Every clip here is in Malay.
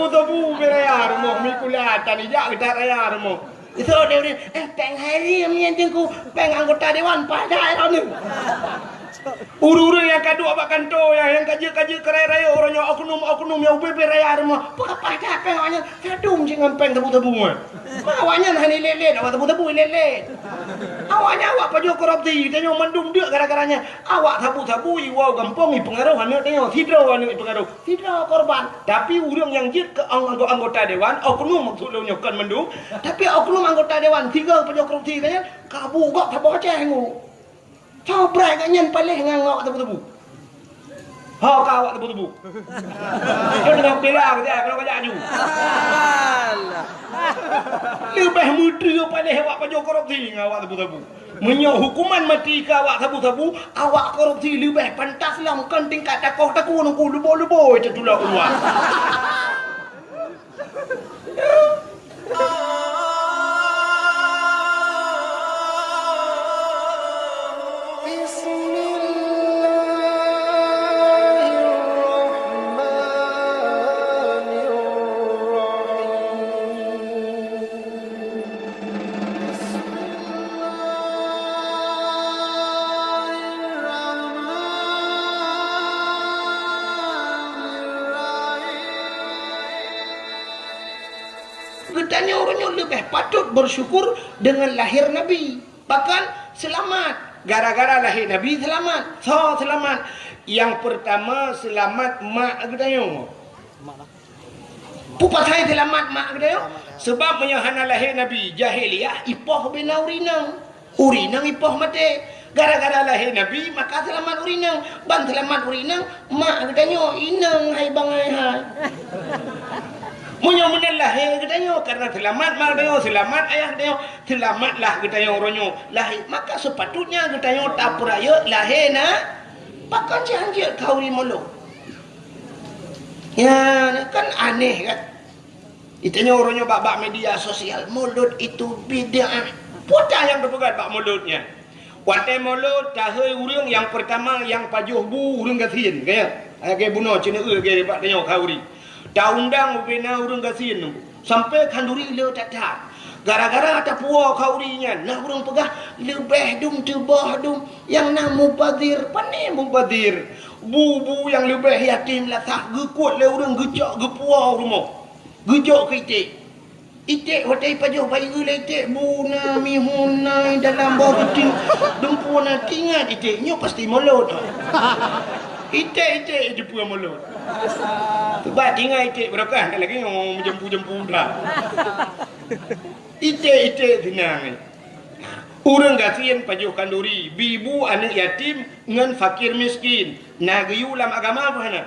tabu beraya rumah mikulatan ijak kita raya rumah. Itu dia peng hari yang jengku peng anggota dewan pada orang ni. Uru-uru yang kedua bahkan tu yang kaji keraya orangnya oknum yang ubi beraya rumah. Apa dah peng awaknya kadung jangan peng tabu mah. Awaknya hani lele awak tabu lele. Awaknya awak paju korupsi tanya mendung dia gara-garanya. Awak tabu wow gampang pengaruh anu tanya tidak pengaruh. Tidak korban. Tapi urang yang jit ke anggota dewan oknum maksudnya nyokan mendung. Tapi oknum anggota dewan tiga paju korupsi tanya kabu gak tabu aja hengu. Coba kanyan paling ngangok tebu-tebu. Ha kawak tebu-tebu. Kau dengan bilang dia kalau kau aju. Lebih muda paling awak pajak korupsi ngawak tebu-tebu. Menyok hukuman mati ke awak tebu-tebu, awak korupsi lebih pantas lah kan tingkat takoh nunggu lubo itu tulah keluar. Getanya orangnya lebih patut bersyukur dengan lahir Nabi. Bahkan selamat. Gara-gara lahir Nabi selamat. So selamat. Yang pertama selamat mak getanya. Pupa saya selamat mak getanya. Sebab menyahana lahir Nabi jahiliyah ipoh bina urinang. Urinang ipoh mati. Gara-gara lahir Nabi maka selamat urinang. Ban selamat urinang mak getanya inang hai bangai hai. Munyo lahir katanya karena selamat mak katanya selamat ayah katanya selamatlah katanya orangnya lahir maka sepatutnya katanya tak peraya lahir na pakan janji kau ni mulu ya kan aneh kan itanya orangnya bak media sosial mulut itu bid'ah putar yang berpegat bak mulutnya watai mulut tahai urang yang pertama yang pajuh bu urang gasin kayak bunuh cina kayak bak tanya kauri dah undang bina urang gasin sampai kanduri le tatat gara-gara ada puak kaurinya nah urang pegah lebih dum tebah dum yang nak mubazir pandai mubazir bu yang lebih yatim lah tak gekut le urang gejak gepuak rumah gejak ke itik hotai pajuh bayi le itik buna mihuna dalam borutin dumpuna tingat itiknya pasti mulut itik je puan mulut sebab tinggal itik berapa lagi yang jempu dah itik senang urang gasin pajuh kanduri bibu anak yatim dengan fakir miskin nagayu dalam agama apa hana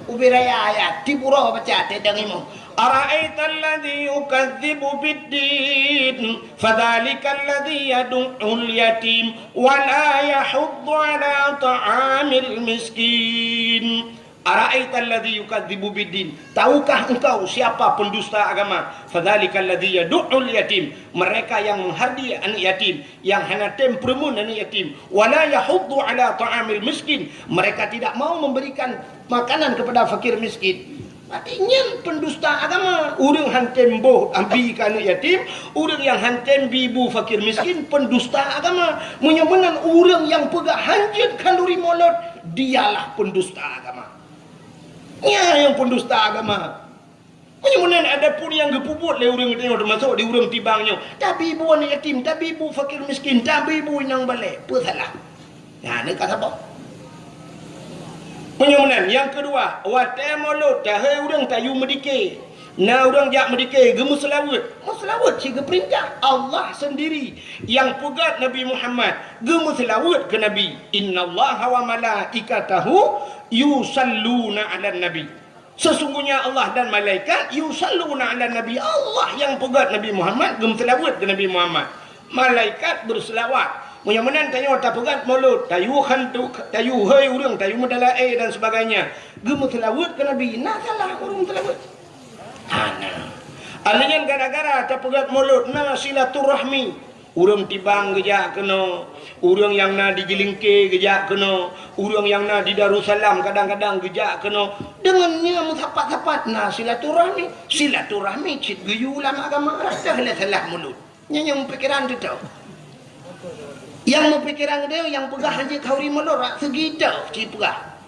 ubiraya ayat tibura baca tedang imam ara'aital ladzi yukadzibu biddin fadzalikal ladzi yad'ul yatim wa la yahuddu ala ta'amil miskin ara'aital ladzi yukadzibu biddin tahukah engkau siapa pendusta agama fadzalikal ladzi yad'ul yatim mereka yang menghardi anak yatim yang hana tempermun anak yatim wa la yahuddu ala ta'amil miskin mereka tidak mau memberikan makanan kepada fakir miskin artinya pendusta agama urang hantem boh ambi ke anak yatim urang yang hantem bibu fakir miskin pendusta agama menyemenan urang yang pegah hanjit kalori molot dialah pendusta agama ya yang pendusta agama menyemenan ada pun yang gepuput le urang tengok termasuk di urang tibangnya tapi ibu anak yatim tapi ibu fakir miskin tapi ibu inang balik apa salah ya ni kata apa penyemenan yang kedua watai mulut tahai urang tayu medike na urang jak medike gemus selawat si perintah Allah sendiri yang pegat Nabi Muhammad gemus selawat ke Nabi innallaha wa malaikatahu yusalluna 'alan nabi sesungguhnya Allah dan malaikat yusalluna 'alan nabi Allah yang pegat Nabi Muhammad gemus selawat ke Nabi Muhammad malaikat berselawat menyemenan tanya tak pegat mulut tayu hantu tayu hai urang tayu medalae dan sebagainya gemus selawat ke Nabi nah salah urang selawat ana alingan gara-gara tak pegat mulut na silaturahmi Urang tibang gejak kena, urang yang na di Jelingke gejak kena, urang yang na di Darussalam kadang-kadang gejak kena. Dengannya muthapat-thapat nah silaturahmi cit geyu ulama agama dah salah mulut. Yang pikiran tu tau. Yang pikiran dia yang pegah haji kauri melorak segitu cip pegah.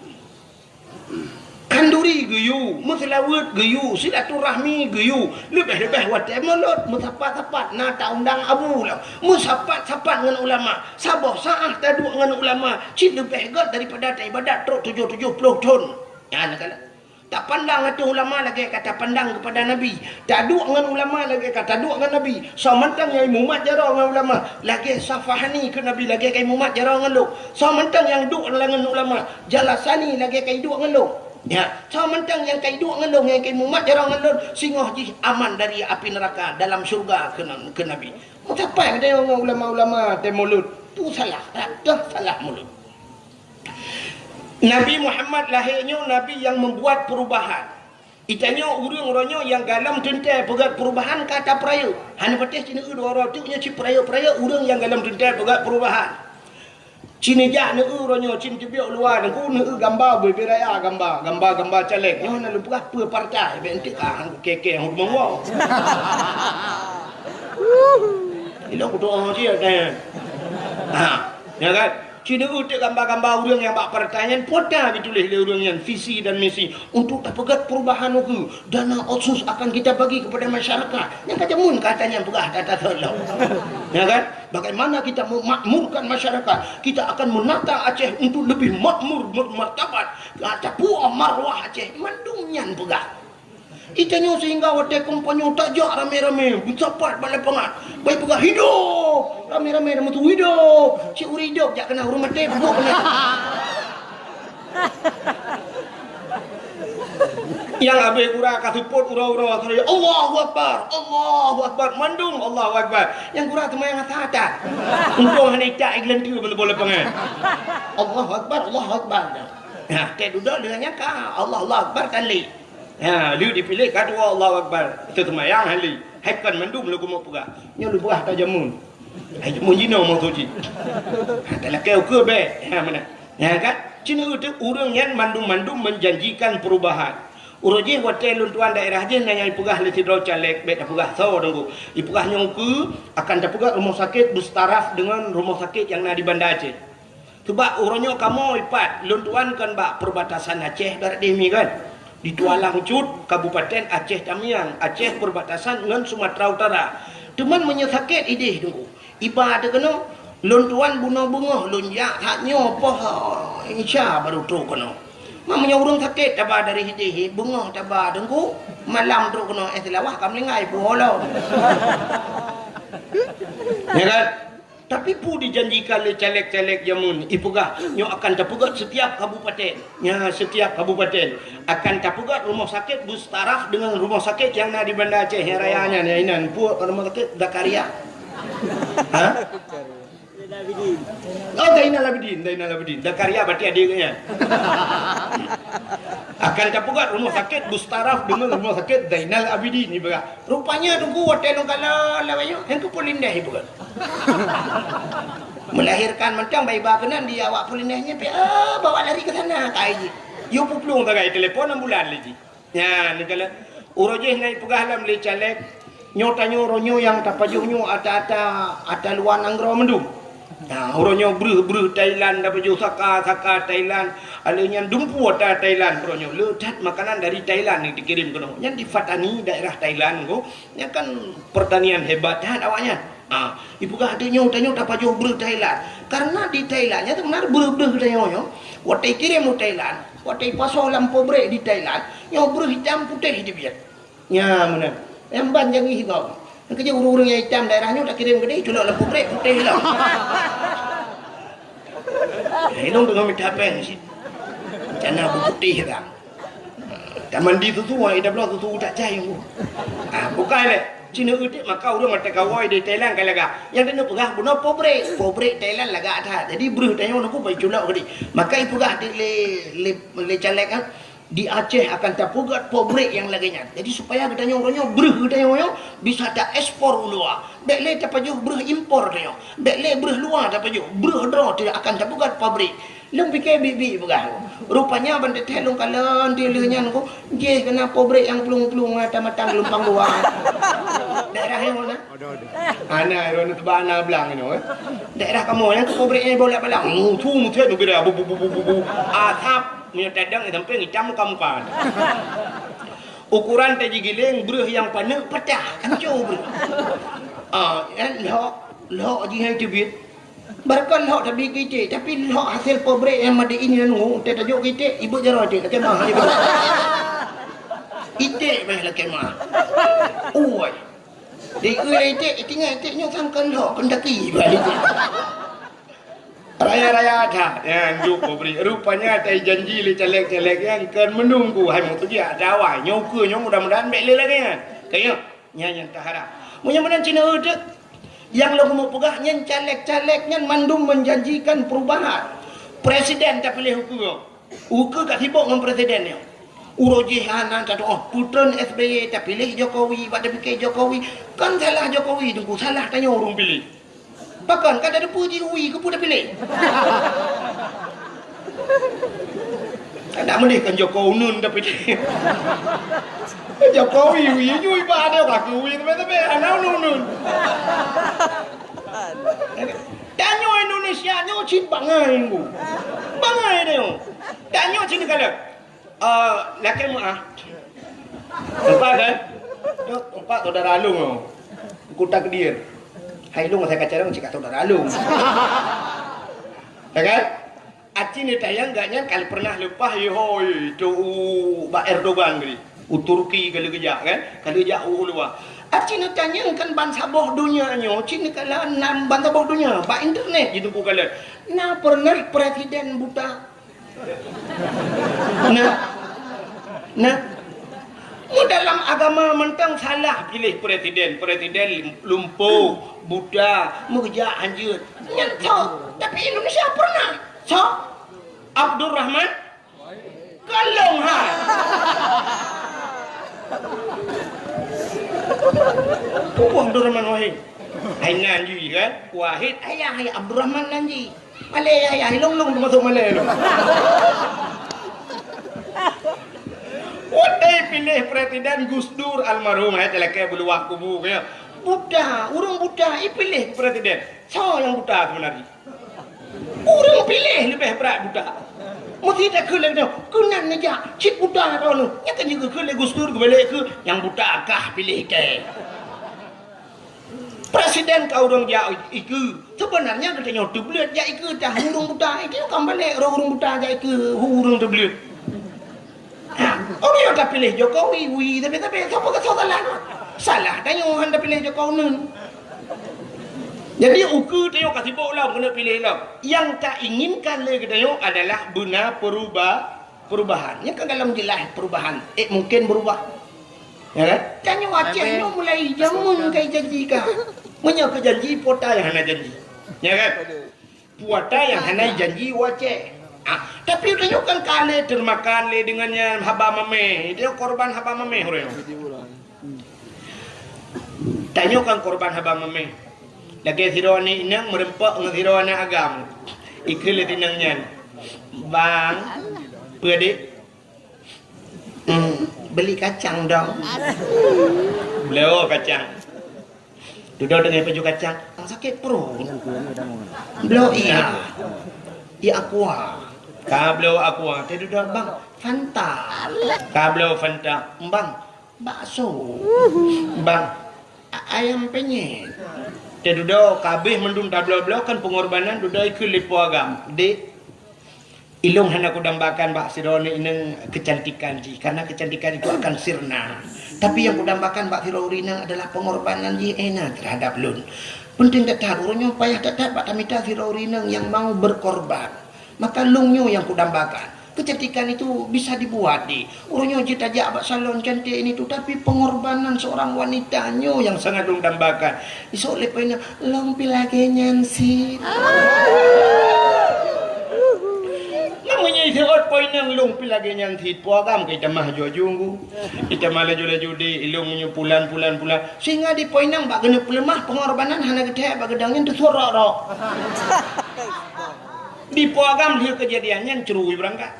Kanduri geyu, muslawat geyu, silaturahmi geyu, lebih-lebih watai mulut, musapat-sapat, nata undang abu lah, musapat-sapat dengan ulama, sabah sa'ah taduk dengan ulama, cik lebih gat daripada ibadat truk 70 tahun. Ya, nak kata. Tak pandang itu ulama lagi kata pandang kepada Nabi. Tak duk dengan ulama lagi kata duk dengan Nabi. So mentang yang mumat jarang dengan ulama, lagi safahani ke Nabi lagi kai mumat jarang dengan lu. So mentang yang duk dengan ulama, jalasani lagi kai duk dengan lu. Ya, so mentang yang kai duk dengan lu, yang kai mumat jarang dengan lu, singoh ji aman dari api neraka dalam syurga ke Nabi. Siapa yang ada ulama-ulama temulut? Tu salah, dah salah mulut. Nabi Muhammad lahirnya Nabi yang membuat perubahan. Itanya urang-urangnya yang galam tentai pegat perubahan kata peraya. Han patih cina dua orang tu nya ci peraya-peraya urang yang galam tentai pegat perubahan. Cina jak ne urangnya cin tibiok luar ku ne gambar beraya gambar caleg. Nyo na lupa apa partai bentik hang keke hang monggo. Ilo ku doa dia kan. Ya kan? Cina utik gambar-gambar orang yang bak pertanyaan poda ditulis oleh orang yang visi dan misi untuk terpegat perubahan itu dana otsus akan kita bagi kepada masyarakat yang kata mun katanya pegah kata tolong ya kan bagaimana kita memakmurkan masyarakat kita akan menata Aceh untuk lebih makmur bermartabat kata puah marwah Aceh mandungnya pegah itanya sehingga wadah kompanyo tak jak rame-rame bercapat balai pengat baik pegah hidup rame-rame nama tu hidup cik uri hidup jak kena urut mati peguk kena yang habis kurang kasuput ura-ura Allahu Akbar mandung Allahu Akbar yang kurang teman yang atas untuk hanya tak iklan tu boleh pengat Allahu Akbar nah tak duduk dengannya kah Allah Akbar kali ya, lu dipilih kedua Allah Akbar. Itu semayang hali. Haikan mandum lu mau pegah. Nya lu buah tak jamun. Ai jamun jino mau tuji. Dalam kau ke be. Ya mana? Ya kan? Cina itu urang yang mandum-mandum menjanjikan perubahan. Urang je hotel luntuan daerah je nanya pegah le tidro caleg be tak pegah so dengku. Ipegah nyongku akan tak pegah rumah sakit bertaraf dengan rumah sakit yang na di Banda Aceh. Sebab orangnya kamu ipat luntuan kan bak perbatasan Aceh barat demi kan. Di Tualang Cut, Kabupaten Aceh Tamiang, Aceh perbatasan dengan Sumatera Utara. Teman menyesakit idih tunggu. Iba ada kena lontuan bunga-bunga lonjak haknya apa insya baru tu kena. Mamanya urang sakit tabah dari idih bunga tabah tunggu malam tu kena selawah kam lengai bola. Ya kan? Tapi pu dijanjikan oleh caleg-caleg jamun ipegah nyo akan terpegat setiap kabupaten. Ya, setiap kabupaten akan terpegat rumah sakit bertaraf dengan rumah sakit yang ada di Banda Aceh yang rayanya ni inan pu rumah sakit Dakaria. Ha? Oh, Dainal Abidin. Dakaria berarti adiknya. Akan terpegat rumah sakit bertaraf dengan rumah sakit Dainal Abidin ni berah. Rupanya tunggu hotel kala lawanyo yang ke Polindah ibu kan. Melahirkan macam bayi bakanan dia awak Polindahnya bawa lari ke sana kai. Yo puplung tak kai telefon ambulan lagi. Ya, ni kala urojeh naik pegah lam le caleg nyotanyo ronyo yang tapajuhnyo ata luar nanggro mendum. Nah, orangnya beruh Thailand dapat jual saka Thailand, alanya dumpu ada Thailand orangnya ledat makanan dari Thailand yang dikirim ke yang di Fatani daerah Thailand ko, yang kan pertanian hebat dah awaknya. Ibu kah ada nyau dapat jual beruh Thailand, karena di Thailandnya tu benar beruh Thailand, waktu kirim ke Thailand, waktu pasal lampu brek di Thailand, yang beruh hitam putih di biar, ya mana, yang banjang hitam. Kerja urung-urung yang hitam daerahnya tak kirim ke dia, culak lampu brek putih lah. Hidung dengan minta pen sih. Cana putih kan. Tak mandi tu ida belah tu tak cai aku. Bukan le. Cina utik maka urang mata kawai di Thailand kan laga. Yang dia pegah buno pobrek Thailand laga ada. Jadi beruh tanya aku pai culak ke dia. Maka i pegah di le caleg kan. di Aceh akan terpugat pabrik yang laginya. Jadi supaya kita nyorongnya berh kita nyorong bisa tak ekspor luar. Bekle tak paju berh impor dia. Bekle berh luar tak paju berh draw tidak akan terpugat pabrik. Long fikir bibi begah. Rupanya benda telung kalan dia lehnya ko je kena pabrik yang pelung-pelung mata-mata lumpang luar. Daerah yang mana? Ana ron tebana belang ni daerah kamu yang pabriknya bolak-balik. Tu muthe tu bira bu atap punya tadang sampai hitam muka-muka. Ukuran taji giling beruh yang panas patah hancur beruh. Lok jihai tebit. Barkan lok tapi kita tapi lok hasil pabrik yang ada ini nunggu tak tajuk kita ibu jarah dia kemah ibu. Itik bah lah kemah. Oi. Di ite tinggal itiknya sangkan lok pendaki balik. Raya-raya ada yang jumpa beri rupanya ada janji li celek-celek yang kan menunggu hai mau tu dia dawai nyoku nyong mudah-mudahan beli lagi kan kayak nyanyi tahara mudah-mudahan Cina udah yang lo mau pegah nyen celek-celek nyen mandum menjanjikan perubahan presiden tak pilih hukum kat sibuk dengan presidennya urojihanan kata putran SBY tak pilih Jokowi pada fikir Jokowi kan salah Jokowi tunggu salah tanya orang pilih. Bahkan kan ada puji ui ke pun dah pilih. Tak boleh kan Jokowi nun dah pilih. Jokowi ui nyui ba ada kaki ui tapi anak nun. Danyo Indonesia nyo cin bangai ku. Bangai dia. Danyo cin kalau laki mu Empat kan? Empat saudara alung ku takdir. Hai lu saya kacau cik atau dah lalu. Ya kan? Aci ni tayang gaknya kalau pernah lepas hoi tu Pak Erdogan gini. Turki kalau kejak kan? Kalau kejak luar. Aci ni tanya kan bangsa boh dunia nyo, cini kalau enam bangsa boh dunia, pak internet gitu ku kalau. Nah pernah presiden buta. Nah dalam agama mentang salah pilih presiden lumpuh buta mengejar anjir nyentok tapi Indonesia pernah so Abdul Rahman kalong ha Abdul Rahman Wahid hai nanji kan Wahid ayah Abdul Rahman nanji Malay ayah long masuk Malay lo Wadai pilih presiden Gus Dur almarhum hai telaka beluah kubu kaya buta urang buta pilih presiden so yang buta sebenarnya urang pilih lebih berat buta mesti tak kelek tu kenan aja cik buta tau nu nyata juga kelek Gus Dur balik ke yang buta kah pilih ke presiden kau orang dia iku sebenarnya katanya tu belut ja iku dah urang buta itu kan balik urang buta ja iku urang tu belut. Oh dia dah pilih Jokowi, tapi siapa kata salah? Salah tanya orang dah pilih Jokowi nun. Jadi uku tengok kasih bola kena pilih lah. Yang tak inginkan lagi tengok adalah benar perubahan. Yang kan dalam jelas perubahan. Mungkin berubah. Ya kan? Tanya Aceh ni mulai jamun kai janji kah? Punya ke janji pota yang hana janji. Ya kan? Pota yang hana janji Aceh. Tapi tengok kan kale termakan le dengannya haba mame. Dia korban haba mame orang. Tengok kan korban haba mame. Lagi sironi inang merempak dengan sirona agam. Ikil tinangnya. Bang, pedik. Beli kacang dong. Beliau kacang. Duduk dengan baju kacang. Sakit perut. Beliau iya. Iya aqua. Kablo aqua. Dia duduk bang. Fanta. Kablo Fanta. Bang. Bakso. Bang. Ayam penyet. Dia duduk kabeh mendung tablo-blo kan pengorbanan duduk ikut lipu agam. Dek. Ilung hendak aku dambakan Mbak Sironi ini kecantikan ji. Karena kecantikan itu akan sirna. Tapi yang aku dambakan Mbak Sironi adalah pengorbanan ji enak terhadap lun. Penting tetap urungnya payah tetap Mbak Tamita Sironi yang mau berkorban. Maka lungnya yang kudambakan. Kecantikan itu bisa dibuat di. Urungnya jita ajak Mbak Salon cantik ini tu. Tapi pengorbanan seorang wanitanya yang sangat lung dambakan. Isok lepanya long pilage nyansi. Namanya isi out poin nang long pilagi yang tit puagam kita mah jujunggu kita malah judi ilung nyu pulan sehingga di poin nang bak genep lemah pengorbanan hana gede bak gedangin tu sorok di puagam dia kejadiannya cerui berangkat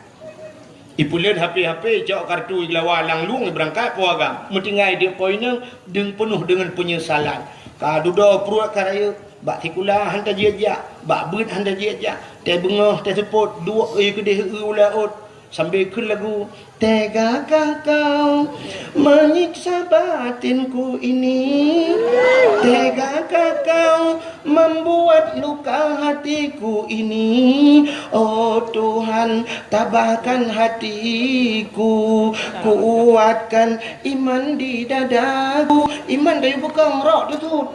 ipulian HP jauh kartu iglawalang lung berangkat puagam mutingai dia poin nang deng penuh dengan penyesalan kadudo pruak karaya bak tikula hantar jejak bak beut hantar jejak teh bengah teh seput dua kedih ulaut sambil ke lagu tegakah kau menyiksa batinku ini tegakah kau membuat luka hatiku ini oh Tuhan tabahkan hatiku kuatkan iman di dadaku iman dari bukan rok tu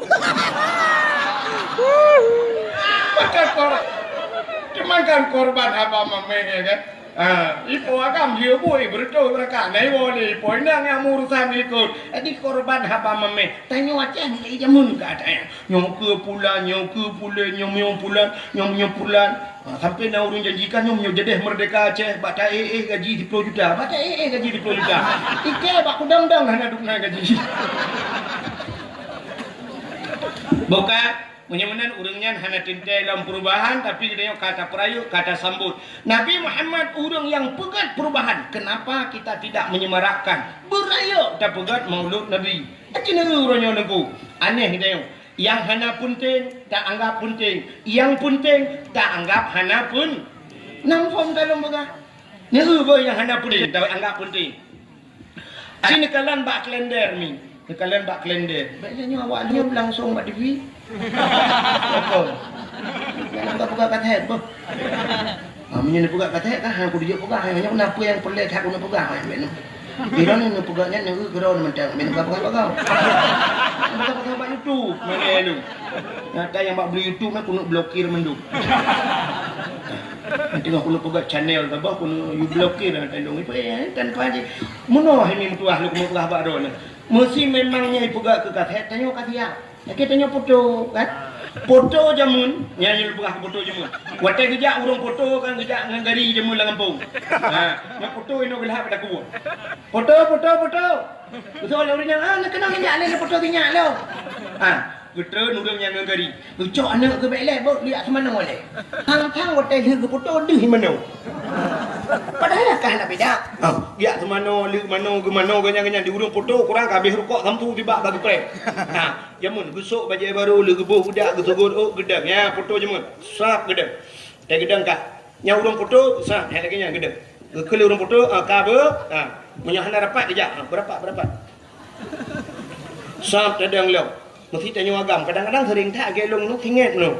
makan korban apa mamanya kan ipo agam dia boy berdoa mereka naik boleh poin yang urusan ikut di korban apa mame tanya wajah ni jamun katanya nyong ke pulan sampai na urung janjikan nyong jedeh merdeka Aceh bata gaji 10 juta bata gaji 10 juta ike bak kudang-dang hana dukna gaji bukan menyamanan urangnya hanya tintai dalam perubahan tapi kita kata perayu kata sambut Nabi Muhammad urang yang pegat perubahan kenapa kita tidak menyemarakkan berayu tak pegat maulud Nabi akhirnya urangnya lagu aneh kita yang hana penting tak anggap penting yang penting tak anggap hana pun nampak dalam pegat yang hana penting tak anggap penting sini kalian bak kalender ni kalian bak kalender biasanya awaknya langsung bak TV apa? Yang nak buka katet apa? Minyak nak buka katet kan? Aku dia buka. Hanya kenapa yang pelik aku nak buka? Kira ni nak bukanya ni kira ni macam minyak buka kau. Buka buka YouTube mana lu? Ada yang bak beli YouTube aku nak blokir menduk. Nanti aku nak buka channel apa aku nak blokir dan tandung itu tanpa aja. Mana ini mutuah lu mau buka apa ron? Mesti memangnya buka ke katet tanya katia. Kita tanya foto kan? Foto jamun, nyanyi buka foto jamun. Watai kerja urang foto kan kerja ngari jamun lang kampung. Nak foto ino gelap pada ku. Foto. Betul orangnya nak kenal minyak le foto minyak lo. Betul urang yang ngari. Ucok anak ke belek bok lihat semana boleh. Hang watai ke foto deh mana. Padahal kan nak beda. Dia ke mana, ke mana ganyan-ganyan di urang foto kurang habis rukuk sampu tiba bagi prem. Jamun gusuk baju baru le gebuh budak gesugut gedang ya foto jamun. Sap gedang. Teh gedang kah. Nya urang foto sap lagi nya gedang. Kele urang foto ka be. Menyahana rapat dia. Berapa? Sap gedang lo. Mesti tanya agam kadang-kadang sering tak gelong nu singet nu.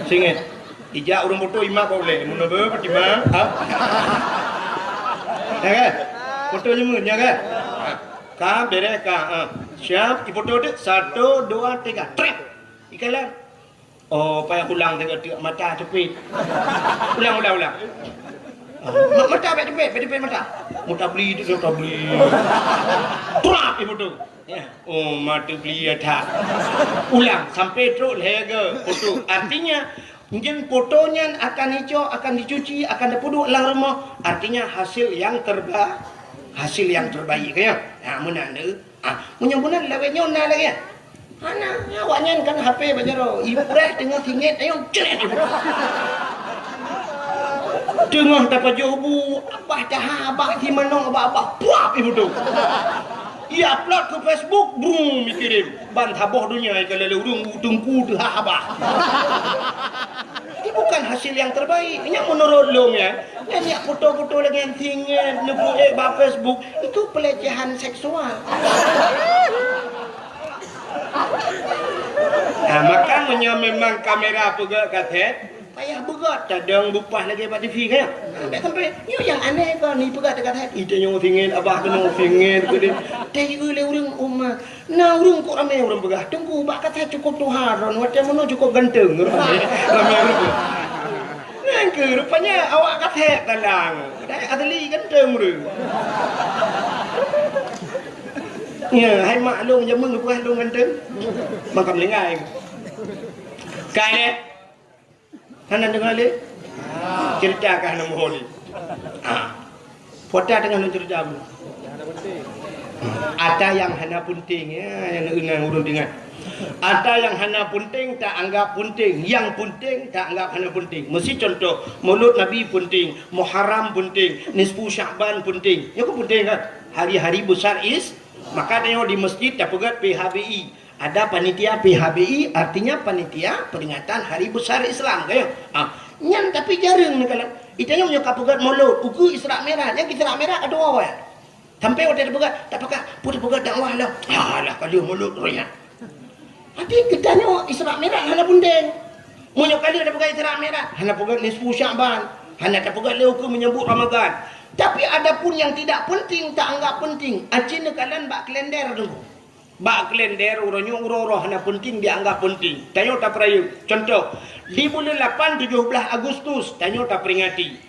Singet. Ija urang foto ima kau boleh. Mun be pertima. Ya kan? Foto jamun ya kan? Ka bere ka. Siap, foto dek 1 2 3 trek. Ikalah. Oh, payah ulang tengok mata cepit. Ulang. Mata cepit mata. Mata beli tu mata beli. Trap foto. Ya. Oh, mata beli ada. Ulang sampai terus lega foto. Artinya mungkin fotonya akan hijau, akan dicuci, akan dipuduk dalam rumah. Artinya hasil yang terbaik ya. Menanda. Menyambunan lawenya ona lagi ya. Ana awaknya kan HP bajaro. Ibu reh tengah tingit ayo ceret. Tengah dapat jobu abah dah abah di manong abah puap ibu tu. Ia upload ke Facebook brum mikirin ban taboh dunia kalau urung tungku dah abah. Ini bukan hasil yang terbaik. Ini menurut lo ya. Ini foto-foto lagi yang tinggi nubu Facebook itu pelecehan seksual. Makanya memang kamera pegat katet payah begat cadang bupah lagi pada TV kan. Tak sampai ni yang aneh kan ni pegat katet itu yang tinggi abah kena tinggi gede. Teh le urang umat. Nah urang kok ramai urang begah. Tunggu bak katet cukup tuharon macam mana cukup ganteng ramai. Nangke rupanya awak katet talang. Dah asli ganteng urang. Ya, hai maklum zaman lepas lu ganteng. Makam lengai. Kai ni. Hana dengar le? Ceritakan nama holi. Poda dengan cerita bu. Ada yang hana penting ya, yang enang urun dengan. Ada yang hana penting tak anggap penting, yang penting tak anggap hana penting. Mesti contoh, Maulud Nabi penting, Muharram penting, Nisfu Sya'ban penting. Ya kok penting kan? Hari-hari besar maka tengok di masjid dah pegat PHBI. Ada panitia PHBI, artinya panitia peringatan hari besar Islam kayo. Nyan tapi jarang ni kalau. Itanya punya kapugat Maulud, uku Isra Merah, yang Isra Merah ada apa ya? Sampai waktu dia pegat, tak pakai, pun pegat dakwah lah. Alah kalau Maulud royak. Tapi ketanya Isra Merah hana penting. Munyo kali ada pegat Isra Merah, hana pegat Nisfu Sya'ban, hana ada pegat leuku menyambut Ramadan. Tapi ada pun yang tidak penting, tak anggap penting. Acin kalian bak kalender tu. Bak kalender uronyo uro-uro hana penting dianggap penting. Tanyo tak perayu. Contoh, di bulan 8 17 Agustus tanyo tak peringati.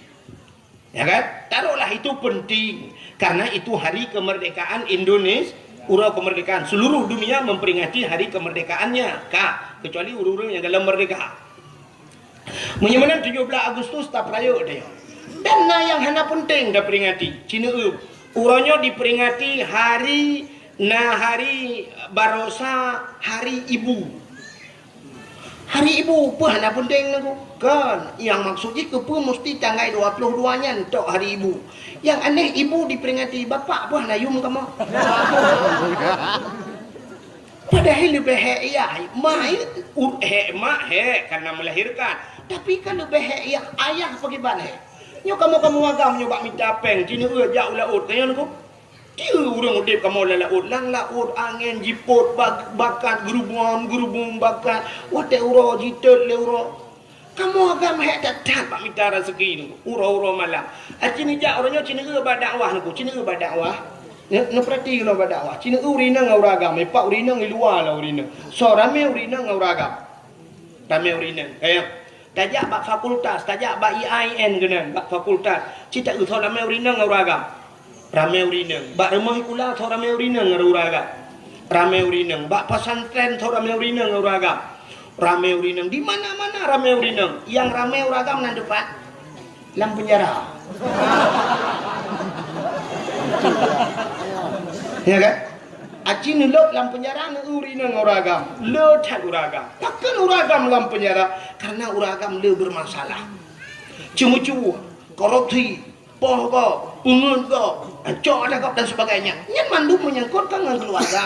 Ya kan? Taruhlah itu penting karena itu hari kemerdekaan Indonesia. Ura kemerdekaan seluruh dunia memperingati hari kemerdekaannya. Kak, kecuali urang yang dalam merdeka. Menyamanan 17 Agustus tak perayu dia. Dan yang hana penting dah peringati. Cina uronyo diperingati hari Barosa, hari ibu. Hari ibu apa hana penting aku? Kan yang maksudnya kepa mesti tanggal 22-nya untuk hari ibu. Yang aneh ibu diperingati bapak apa hana yum kamu. Padahal lebih ya, mak karena melahirkan. Tapi kan lebih ya ayah bagaimana? Nyo kamu agam nyoba minta peng, cina jauh laut kayo nako. Dia urang udip kamu laut, lang laut angin jiput bakat gerubung bakat. Wate uro jitet le uro. Kamu agam hek tak pak minta rezeki ni. Uro malam. Cina jak orangnya cina berdakwah nako, cina berdakwah. Ne perhati lo berdakwah. Cina urina ngau ragam, pak urina ngi luar lah urina. So rame urina ngau ragam. Rame urina. Kayak tajak bak fakultas, tajak bak IAIN genan, bak fakultas. Cita thau rame urina ngau ragam. Rame urina. Bak rumah kula thau rame urina ngau ragam. Rame urina. Bak pesantren thau rame urina ngau ragam. Rame urina. Di mana-mana rame urina. Yang rame uragam nan depan lam penjara. Ya kan? Aci nulok lam penjara na urina nguragam. Le tak uragam. Takkan uragam lam penjara karena uragam le bermasalah. Cemu-cemu, korupsi, pohon, ungun ko, cok ada kau dan sebagainya. Yang mandu menyangkutkan dengan keluarga.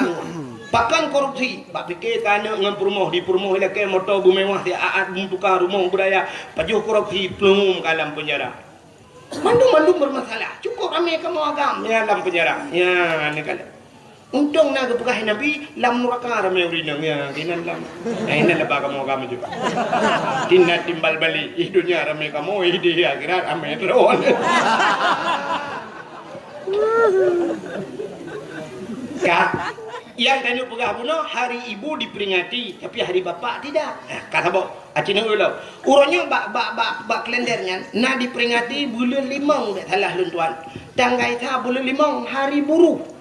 Bahkan korupsi, pak fikir tanya dengan perumoh di perumoh lagi motor bermewah dia aat tukar rumah budaya, pajuh korupsi pelumum ke alam penjara. Mandu bermasalah. Cukup ramai kamu agam ya alam penjara. Ya ni kan. Untung nak kepegah Nabi lam neraka ramai urinang ya kinan lam. Ini lepas kamu agam juga. Tina timbal balik dunia ramai kamu di akhirat ramai terus. Kak, yang tanya pegah puno hari ibu diperingati tapi hari bapak tidak. Kata bok, acina ulo. Urangnya bak kalendernya nak diperingati bulan 5 salah luntuan. Tanggai tha bulan 5 hari buruh.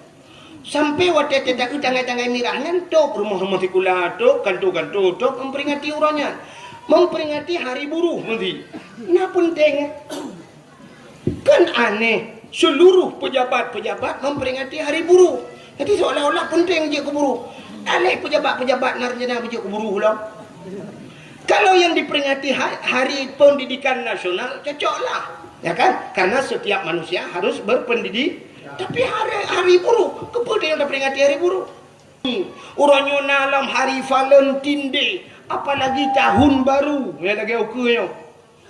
Sampai waktu tetak tanggai mirah ngantuk rumah-rumah tikula tok kantu-kantu tok memperingati urangnya. Memperingati hari buruh nanti. Nah penting. Kan aneh seluruh pejabat memperingati hari buruh. Jadi seolah-olah penting je ke buruh. Alih pejabat-pejabat narjana je ke buruh lah. Kalau yang diperingati hari pendidikan nasional cocoklah. Ya kan? Karena setiap manusia harus berpendidik. Tapi hari buruh, kepada yang diperingati hari buruh. Orangnya dalam hari Valentine Day, apalagi tahun baru. Ya lagi okeynya.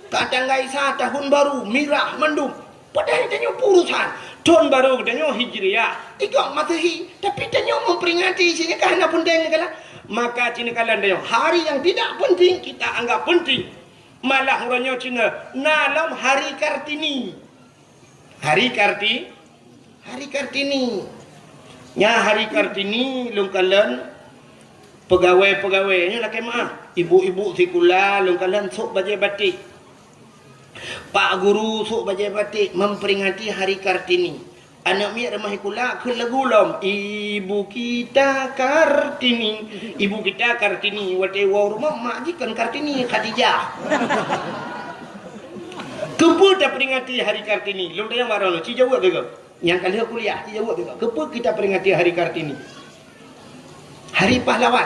Kadang gaisa tahun baru, mirah mendung. Padahal tanya urusan tahun baru tanya Hijriah, ikut Masehi, tapi tanya memperingati isinya kerana penting kala. Maka Cina kalian tanya hari yang tidak penting kita anggap penting. Malah orangnya Cina dalam hari Kartini. Hari Kartini. Nya hari Kartini lungkalan pegawai-pegawainya laki maaf. Ibu-ibu sikula lungkalan sok bajai batik. Pak guru sok bajai batik memperingati hari Kartini. Anak miak remah ikula ke lagu lom. Ibu kita Kartini. Wate wow rumah mak jikan Kartini Khadijah. Kepa kita peringati Hari Kartini? Long tayang warna ci jawab ke? Yang kali kuliah ci jawab ke? Kepa kita peringati Hari Kartini? Hari Pahlawan.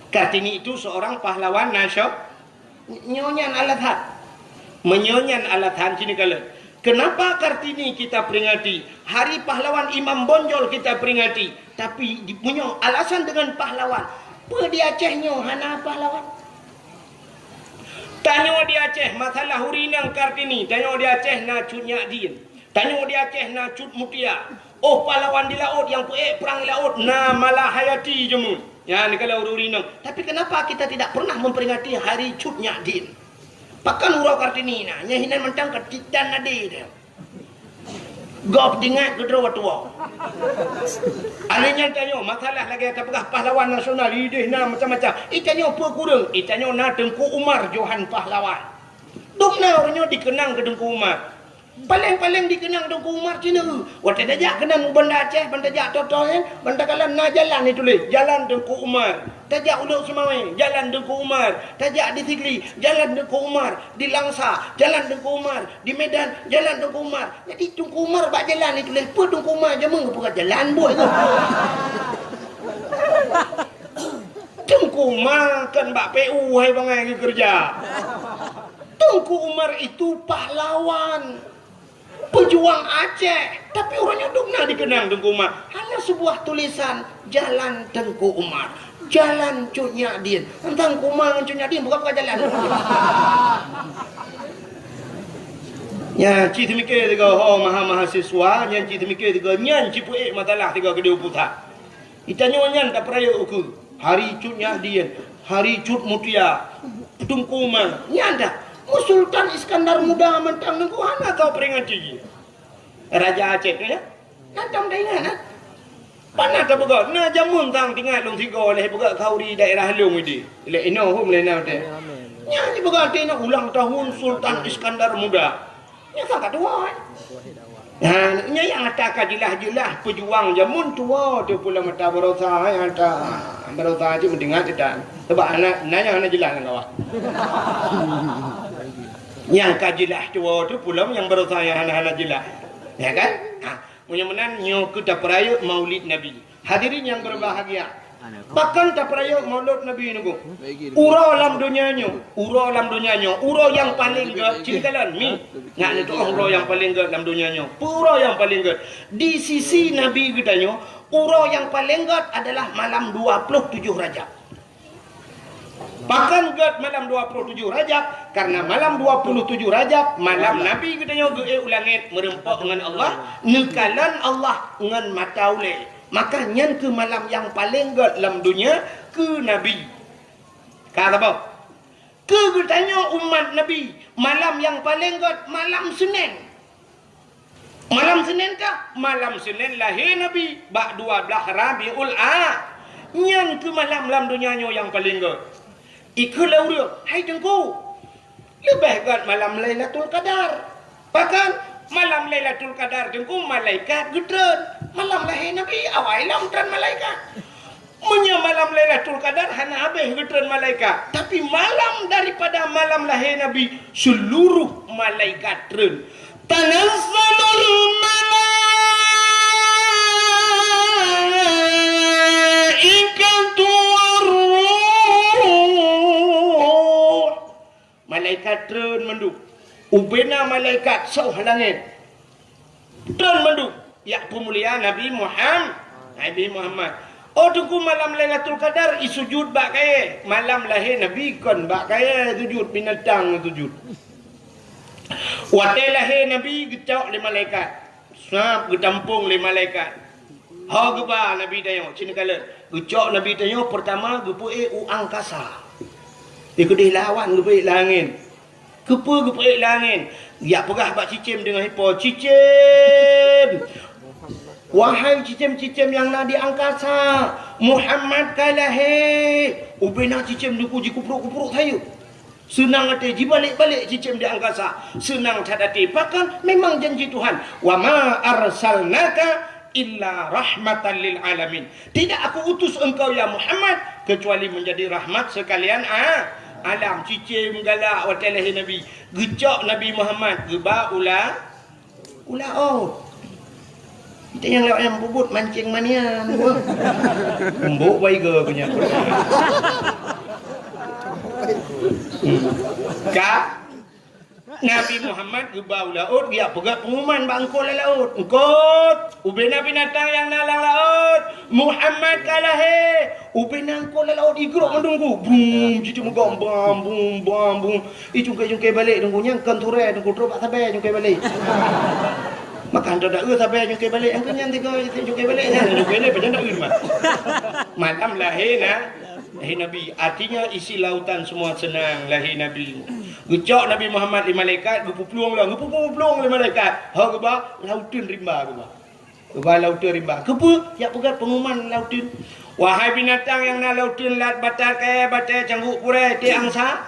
Kartini itu seorang pahlawan nasional. Nyonyan Alathan. Menyonyan Alathan sini kala. Kenapa Kartini kita peringati? Hari Pahlawan Imam Bonjol kita peringati. Tapi punya alasan dengan pahlawan. Apa di Acehnya hana pahlawan? Tanya di Aceh masalah hurinang Kartini. Tanya di Aceh na cut Nyadin. Tanya di Aceh na cut Mutia. Oh pahlawan di laut yang perang di laut na malah hayati jemun. Ya ni kalau hurinang. Tapi kenapa kita tidak pernah memperingati hari cut Nyadin? Pakan urau Kartini na nyahinan mentang ketidan nade dia. Gop dingat kedua tua. Alenya tanya masalah lagi apakah pahlawan nasional ideh na macam-macam. Itanya apa kurang? Itanya na Tengku Umar Johan pahlawan. Dukna orangnya dikenang ke Tengku Umar. Paling-paling dikenang Tengku Umar Cina. Waktu dajak kenang benda Aceh, benda jak totohen, benda kalan na jalan ni tulis. Jalan Tengku Umar. Tajak Uluk Semawai, Jalan Tengku Umar. Tajak di Sigli, Jalan Tengku Umar. Di Langsa, Jalan Tengku Umar. Di Medan, Jalan Tengku Umar. Jadi Tengku Umar bak jalan ni tulis. Apa Tengku Umar je bukan jalan buat ke? Tengku Umar kan bak PU hai bangai kerja. Tengku Umar itu pahlawan. Pejuang Aceh, tapi orangnya dukna dikenang Tengku Umar. Hanya sebuah tulisan Jalan Tengku Umar, Jalan Cut Nyadin. Tentang Umar Cut Nyadin bukan jalan. Ya, cik mikir tiga mahasiswa, yang cik mikir tiga nyan cik puik matalah tiga kedua putar. Itanya nyan tak peraya uku. Hari Cut Nyadin, Hari Cut Mutia, Tengku Umar. Nyan dah. Sultan Iskandar Muda mentang nengku hana kau peringati. Raja Aceh tu ya. Nantam dah ingat nah. Panah tak begat. Nah jamun tang tinggal long tiga oleh begat kau di daerah Long ini. Le ino hum le na teh. Nya ni begat nak ulang tahun Sultan Iskandar Muda. Nya tak tua. Nah, nya yang ada kajilah-jilah pejuang jamun tua tu pula mata berosa yang ada berosa je mendengar tidak. Sebab anak nanya anak jelas kau. Yang kajilah tua tu pula yang berosa yang anak-anak jelas. Ya kan? Mudah-mudahan nyo kita peraya Maulid Nabi. Hadirin yang berbahagia. Bahkan tak peraya Maulid Nabi nunggu. Urau dalam dunianya, urau dalam dunianya, urau yang paling gede cintalan mi. Nak itu urau yang paling gede dalam dunianya. Urau yang paling gede di sisi Nabi kitanya, urau yang paling gede adalah malam 27 Rajab. Bahkan gede malam 27 Rajab karena malam 27 Rajab malam Nabi kitanya ge ulangit merempak dengan Allah, nekalan Allah dengan mataule. Maka nyan ke malam yang paling gede dalam dunia ke Nabi. Kata apa? Ke kitanya umat Nabi, malam yang paling gede malam Senin. Malam Senin kah? Malam Senin lahir Nabi bak 12 Rabiul A. Nyan ke malam dalam dunianya yang paling gede. Ikulah dia, hai Tengku. Lebih gede malam Lailatul Qadar. Bahkan malam Lailatul Qadar Tengku malaikat gedren. Malam lahir Nabi awal lam dan malaikat. Munya malam Lailatul Qadar hana habis gedren malaikat. Tapi malam daripada malam lahir Nabi seluruh malaikat dren. Tanazzalul malaikatu malaikat turun menduk. Ubena malaikat sauh langit. Turun menduk. Ya pemulia Nabi Muhammad. Oh tunggu malam Lailatul Qadar isujud bak kaya. Malam lahir Nabi kon bak kaya sujud binatang sujud. Waktu lahir Nabi gecok le malaikat. Sap getampung le malaikat. Ha geba Nabi tanya cina kala. Gecok Nabi tanya pertama gepuik u angkasa. Ikut lawan gepuik langit. Kepa gepuik langit. Ya perah bak cicim dengan hipo. Cicim. Wahai cicim-cicim yang nak di angkasa, Muhammad kalahir. Ubena cicim di puji kupruk-kupruk saya. Senang hati balik-balik cicim di angkasa. Senang hati. Bahkan memang janji Tuhan. Wa ma arsalnaka illa rahmatan lil alamin. Tidak aku utus engkau ya Muhammad kecuali menjadi rahmat sekalian alam cicim galak watai lahir Nabi. Gecok Nabi Muhammad geba ula kita yang lewat yang bubut mancing mania embuk baik ke punya ka Nabi Muhammad gebau laut dia pegat pengumuman bangkol laut engkot ubena binatang yang nalang laut Muhammad kalah ubena angkol laut igrok mendunggu bum cicu megam bam bum itu jungkai balik dunggunya kanture dunggu drop sabai jungkai balik makan dah sampai jungkai balik angkat yang tiga jungkai balik jungkai balik macam dak mah malam lahir Nabi artinya isi lautan semua senang lahir Nabi gecok Nabi Muhammad di malaikat gepupluang lah gepupluang di malaikat ha geba lautan rimba geba lautan rimba kepa ya pegat pengumuman lautan wahai binatang yang na lautan lat batar kaya batai canggut pure ti angsa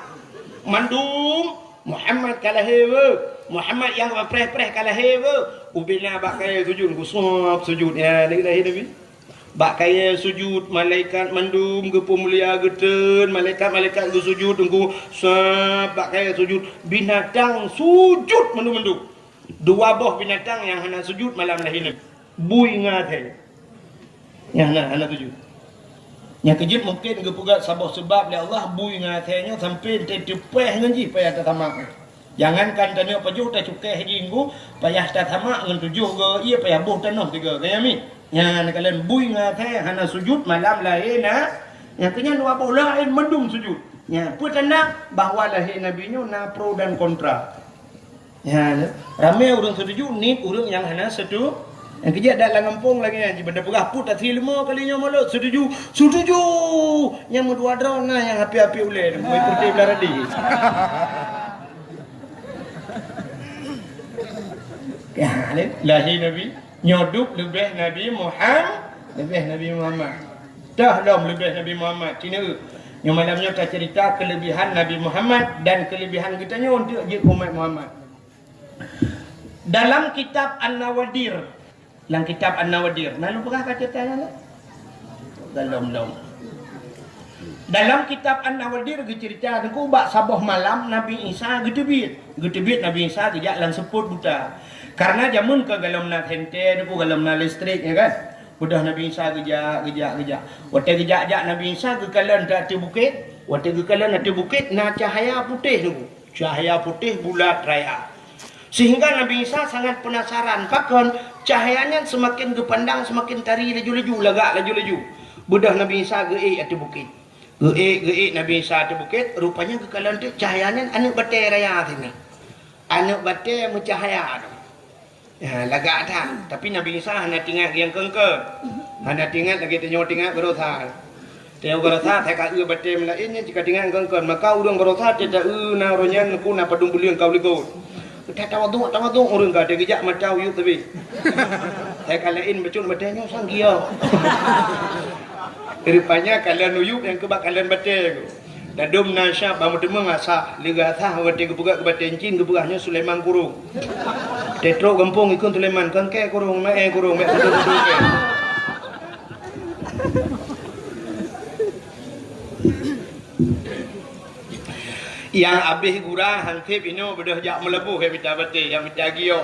mandum Muhammad kalah Muhammad yang preh kalah ubina bakai sujud gusap sujud ya Nabi bakai sujud malaikat mandum gepu mulia geten malaikat sujud tunggu sap bakai sujud binatang sujud mandum dua boh binatang yang hana sujud malam lahir Nabi bui ngathe yang hana sujud yang kejut mungkin gepugat sebab Allah bui ngathenya sampai tepeh nganji payah tamak jangankan tanya pajuh tak cukai jinggu payah tamak ngan tujuh ke ia payah buh tanah tiga kaya mi yang kalian bui ngathe hana sujud malam lahir yang kenya dua boh lain mendung sujud ya pun tanda bahawa lahir Nabi nya na pro dan kontra ya ramai orang setuju ni orang yang hana setuju yang kerja dak langampung lagi yang benda pegah put tak 5 kalinya mulut setuju yang dua drone yang api-api ulai mai putih belaradi ya lahir Nabi nyoduk lebih Nabi Muhammad dah lebih Nabi Muhammad cina yang malamnya tak cerita kelebihan Nabi Muhammad dan kelebihan kitanya untuk umat Muhammad dalam kitab An-Nawadir lalu pernah kata tanya dalam kitab An-Nawadir cerita aku bak sabah malam Nabi Isa gedebit Nabi Isa tidak lan seput buta karena jamun ke galam nak hente aku galam nak listrik ya kan udah Nabi Isa gejak waktu gejak Nabi Isa ke kalan ati bukit waktu ke kalan ati bukit na cahaya putih bulat raya sehingga Nabi Isa sangat penasaran pakon cahayanya semakin gepandang semakin tari laju budah Nabi Isa geik ati bukit geik Nabi Isa ati bukit rupanya kekalan tu cahayanya anak batai raya tina anak batai mencahaya ya lagak dah tapi Nabi Isa hanya tinggal yang kengke hanya tinggal lagi tinggal berotha tengok berotha tak kau batai melainnya jika tinggal kengke maka urang berotha tidak na ronyan ku na padung bulian kau ligo tak tawaduk orang kata kejak macam you tapi saya kalain macam batanya sanggia rupanya kalian uyuk yang kebak kalian batai dadum nasya bamu temeng asa liga thah wate kebuka kebaten cin kebugahnya Sulaiman kurung tetro gampung ikun Sulaiman kan ke kurung kurung mek betul ke yang habis gurah hangkep ino bedah jak melebuh ke pita bate yang pita gio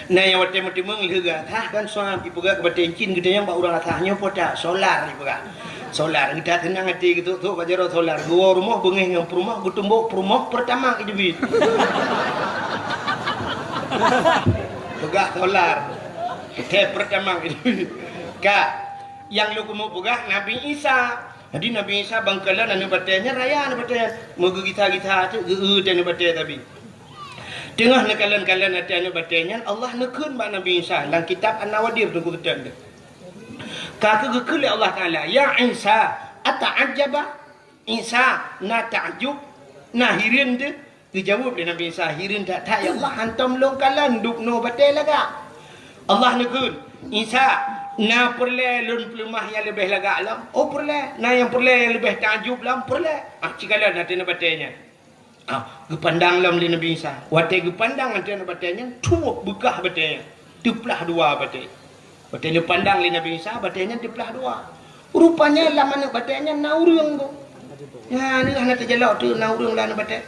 nah yang wate timeng liga thah kan soal ibuga kebaten cin gede yang ba urang thahnya poda solar ibuga solar kita tenang hati gitu tu bajaro solar dua rumah bengih yang rumah gutumbuk rumah pertama idebit pegah solar kita pertama idebit ka yang lu kumu pegah Nabi Isa jadi Nabi Isa bangkalan anu batanya raya anu batanya moga kita tu dan bataya tapi tengah nekalan-kalan hati anu batanya Allah nekeun ba Nabi Isa dalam kitab An-Nawadir tu ketan kata gekul Allah Taala ya Isa ata'ajjaba Isa na ta'jub na hirin de dijawab oleh Nabi Isa hirin tak ya Allah hantam longkalan duk no batai laga Allah nekeun Isa na perle lun pelumah yang lebih laga alam perle na yang perle yang lebih ta'jub lam perle cikalan hati na batainya gepandang lam li Nabi Isa wate gepandang hati na batainya tuuk bekah batainya teplah dua batai batai dia pandang li Nabi Isa batainya teplah dua rupanya lam anak batainya na urang tu Ya ni hana terjelak tu na urang lah na batek.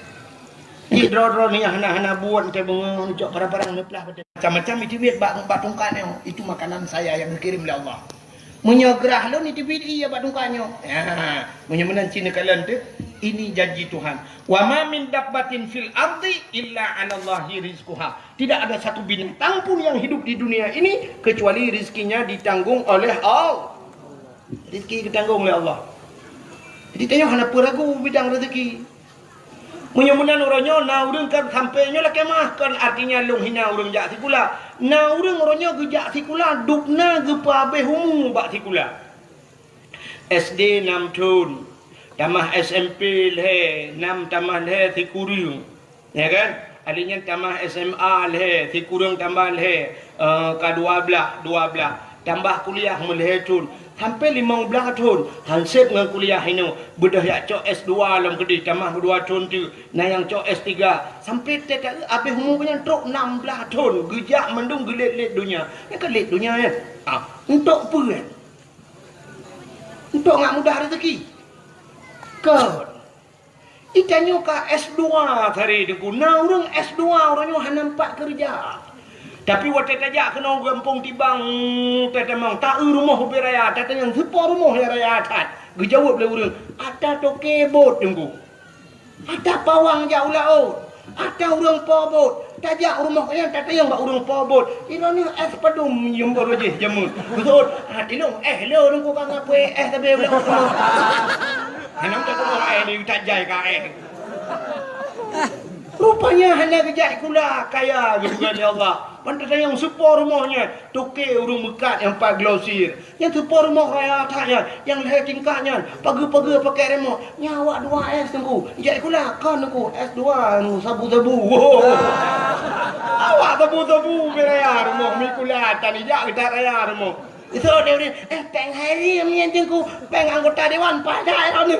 Ni dro ni hana buat te bengong jok barang-barang ni pelah batek. Macam-macam itu duit bak tungkatnya. Itu makanan saya yang dikirim oleh Allah. Menyegerah lo ni duit iya bak tungkatnya. Ya, menyemenan Cina kalian tu. Ini janji Tuhan. Wa ma min dabbatin fil ardi illa 'ala Allahi rizquha. Tidak ada satu binatang pun yang hidup di dunia ini kecuali rizkinya ditanggung oleh Allah. Rizki ditanggung oleh Allah. Jadi tanya hana peragu bidang rezeki. Menyemunan orangnya na urang kan sampainya lah kemah kan artinya long hina urang jak sikula. Na urang orangnya gejak sikula dukna gepa abeh humu bak sikula. SD 6 tahun. Tamah SMP le 6 tamah le tikurung. Ya kan? Alinya tamah SMA le tikurung tambah le ke-12 tambah kuliah melhetun sampai 15 tahun hansip dengan kuliah ini bedah yak cok S2 dalam kedai tamah 2 tahun tu nah yang cok S3 sampai tak habis umur punya truk 16 tahun gejak mendung gelit-lit dunia ni kan lit dunia kan untuk apa kan untuk ngak mudah rezeki kan itanya ka S2 hari deku nah orang S2 orangnya han nampak kerja. Tapi waktu tajak kena gampung tibang tetemang tak rumah beraya tata yang sepa rumah raya atat. Gejawab le urang, ada toke bot tunggu. Ada pawang jauh laut. Ada urang pobot. Tajak rumah yang tata yang bak urang pobot. Irani es padum yang baru je jamu. Betul. Tilung lo tunggu kang apa tabe boleh. Hanam tak tahu ni tak jai ka Rupanya hanya kejak kula kaya gitu kan ya Allah. Pantas yang sepa rumahnya toke urung mekat yang pak glosir. Yang sepa rumah raya atasnya, yang leher tingkatnya, pagi-pagi pakai remote. Nyawa 2S tunggu. Kejak kula kan tunggu S2 sabu-sabu. Awak sabu-sabu beraya rumah mi kula tani jak kita raya rumah. Itu dia peng hari yang tunggu peng anggota dewan pada ni.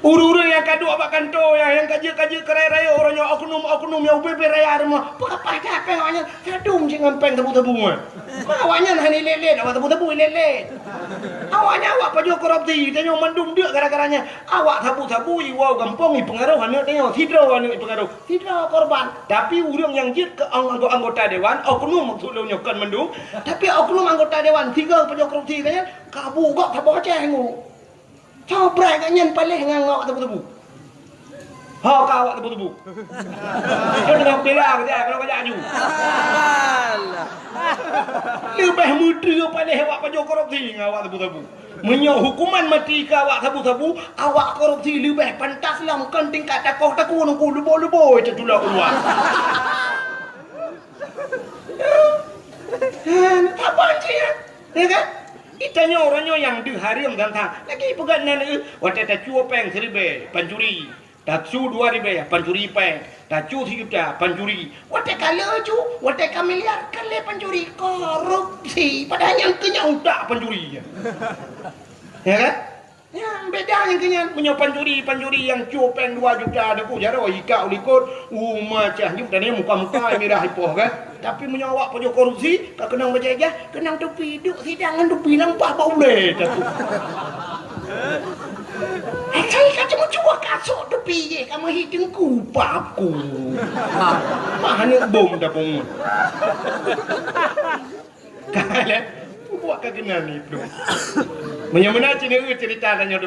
Uru-uru yang kedua abak kantor yang kaji-kaji kerai raya orangnya oknum yang UBB raya rumah. Apa dah pengawaknya sadum jangan peng tebu-tebu. Awaknya hani lelet awak tebu-tebu lelet. Awaknya awak paju korupsi tanya mendung dia gara-garanya. Awak tebu-tebu iwau gampang pengaruh hanya tanya tidro anu pengaruh. Tidro korban. Tapi urang yang jit ke anggota dewan oknum maksudnya kan mendung. Tapi oknum anggota dewan tiga paju korupsi tanya kabu gak tak baca hengu. Coba kanyan paling ngangok tebu-tebu. Ha kawak tebu-tebu. Dia dengan pelang dia kalau kajak aju. Lebih muda paling awak pajak korupsi ngawak tebu-tebu. Menyo hukuman mati ke awak tebu-tebu, awak korupsi lebih pantas lah kan tingkat takoh-takoh nunggu lubo-lubo itu tulah keluar. Apa dia? Ya kan? Itanya orangnya yang diharim dan tak lagi pegang nana waktu tak cuo peng seribe pancuri tak cu 2,000 pancuri peng tak cu 3 juta pancuri waktu kalau cu waktu miliar kali pancuri korupsi padahal yang kenyang tak pancuri ya kan ya beda yang kenyang punya pancuri yang cu peng 2 juta ada ku jara ika ulikot macam ni tadi muka-muka merah ipoh kan tapi menyawak pajak korupsi tak kenang berjaya kenang tepi duk sidangan tepi nampak bau boleh saya kan cuma cuak kasut tepi je kamu hidung kupaku mana bom dah pun kalian buat kegenan itu menyamana cerita tanya